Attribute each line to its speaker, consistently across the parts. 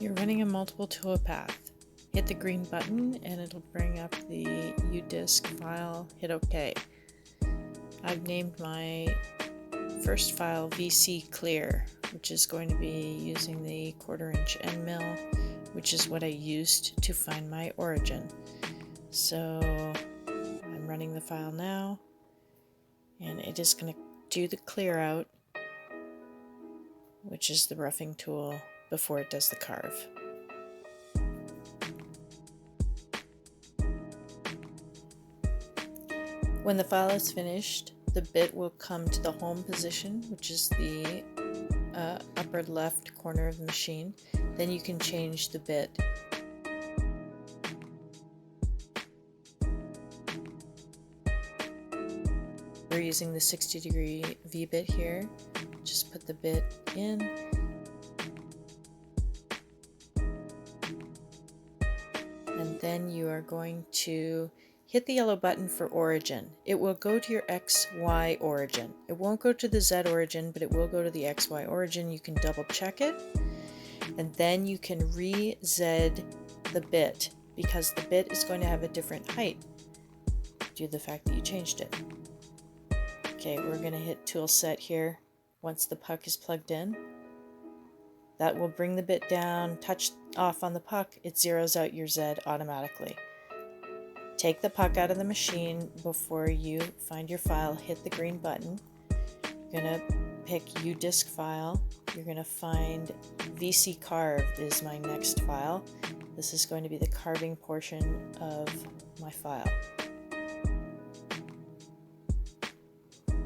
Speaker 1: You're running a multiple toolpath. Hit the green button and it'll bring up the UDisc file. Hit OK. I've named my first file VC Clear, which is going to be using the 1/4 inch end mill, which is what I used to find my origin. So I'm running the file now, and it is going to do the clear out, which is the roughing tool, before it does the carve. When the file is finished, the bit will come to the home position, which is the upper left corner of the machine. Then you can change the bit. We're using the 60-degree V-bit here. Just put the bit in. And then you are going to hit the yellow button for origin. It will go to your XY origin. It won't go to the Z origin, but it will go to the XY origin. You can double check it, and then you can re-Z the bit, because the bit is going to have a different height due to the fact that you changed it. Okay, we're going to hit tool set here once the puck is plugged in. That will bring the bit down, touch off on the puck, it zeroes out your Z automatically. Take the puck out of the machine before you find your file, hit the green button. You're going to pick UDisc file. You're going to find VC Carved is my next file. This is going to be the carving portion of my file.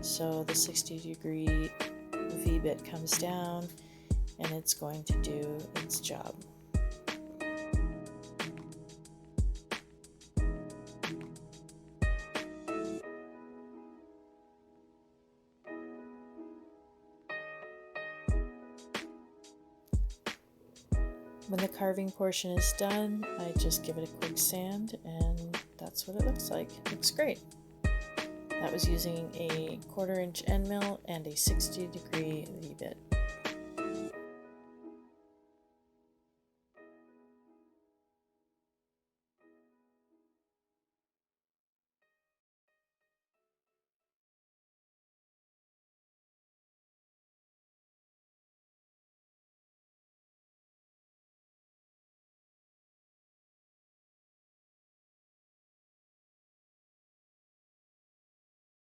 Speaker 1: So the 60-degree V-bit comes down and it's going to do its job. When the carving portion is done, I just give it a quick sand, and that's what it looks like. It looks great. That was using a 1/4 inch end mill and a 60-degree V-bit.